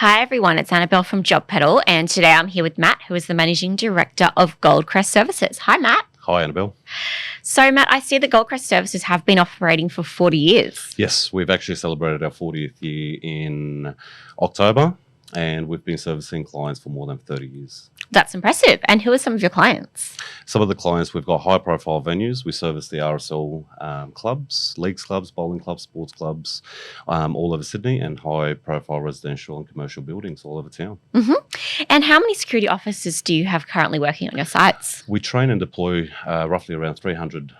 Hi everyone, it's Annabelle from Job Pedal, and today I'm here with Matt, who is the Managing Director of Crest Services. Hi Matt. Hi Annabelle. So Matt, I see that Crest Services have been operating for 40 years. Yes, we've actually celebrated our 40th year in October, and we've been servicing clients for more than 30 years. That's impressive. And who are some of your clients? Some of the clients, we've got high-profile venues. We service the RSL clubs, leagues clubs, bowling clubs, sports clubs, all over Sydney, and high-profile residential and commercial buildings all over town. Mm-hmm. And how many security officers do you have currently working on your sites? We train and deploy roughly around 300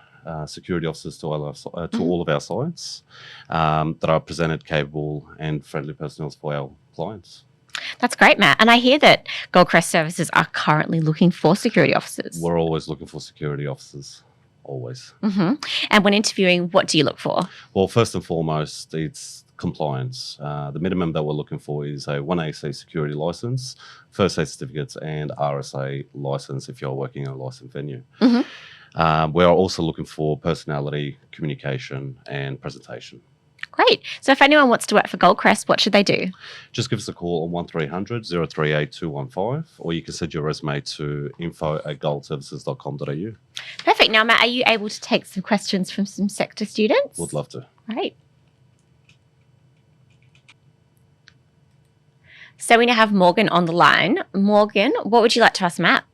security officers to all of our sites that are presented capable and friendly personnel for our clients. That's great, Matt. And I hear that Crest Services are currently looking for security officers. We're always looking for security officers, always. Mm-hmm. And when interviewing, what do you look for? Well, first and foremost, it's compliance. The minimum that we're looking for is a 1AC security license, first aid certificates, and RSA license if you're working in a licensed venue. Mm-hmm. We are also looking for personality, communication, and presentation. Great. So if anyone wants to work for Crest, what should they do? Just give us a call on 1300 038 215, or you can send your resume to info@goldservices.com.au. Perfect. Now, Matt, are you able to take some questions from some sector students? Would love to. Great. So we now have Morgan on the line. Morgan, what would you like to ask Matt?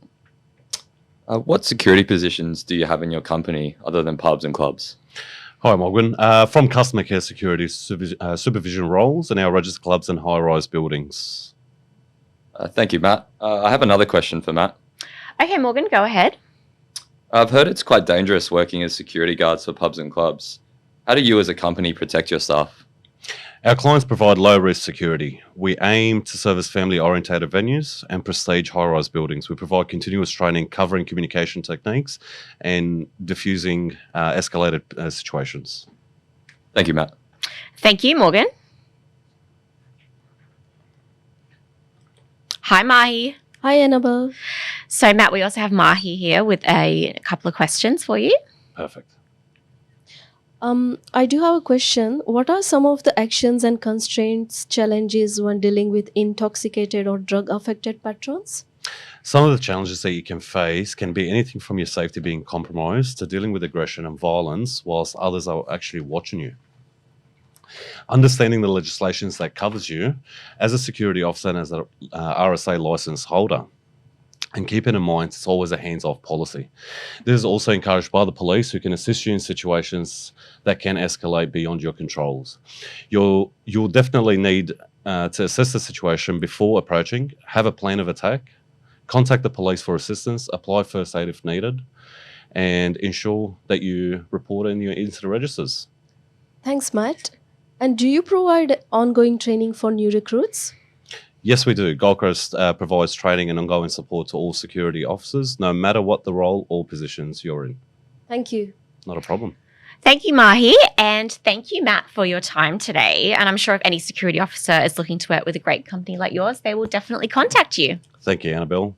What security positions do you have in your company other than pubs and clubs? Hi, Morgan. From customer care security supervision roles in our registered clubs and high-rise buildings. Thank you, Matt. I have another question for Matt. Okay, Morgan, go ahead. I've heard it's quite dangerous working as security guards for pubs and clubs. How do you as a company protect your staff? Our clients provide low-risk security. We aim to service family-orientated venues and prestige high-rise buildings. We provide continuous training covering communication techniques and diffusing escalated situations. Thank you, Matt. Thank you, Morgan. Hi, Mahi. Hi, Annabelle. So, Matt, we also have Mahi here with a couple of questions for you. Perfect. I do have a question. What are some of the actions and constraints, challenges when dealing with intoxicated or drug-affected patrons? Some of the challenges that you can face can be anything from your safety being compromised to dealing with aggression and violence whilst others are actually watching you. Understanding the legislations that covers you as a security officer and as a RSA license holder. And keeping in mind, it's always a hands-off policy. This is also encouraged by the police, who can assist you in situations that can escalate beyond your controls. You'll definitely need to assess the situation before approaching, have a plan of attack, contact the police for assistance, apply first aid if needed, and ensure that you report in your incident registers. Thanks, Matt. And do you provide ongoing training for new recruits? Yes, we do. Crest provides training and ongoing support to all security officers, no matter what the role or positions you're in. Thank you. Not a problem. Thank you, Mahi, and thank you, Matt, for your time today. And I'm sure if any security officer is looking to work with a great company like yours, they will definitely contact you. Thank you, Annabelle.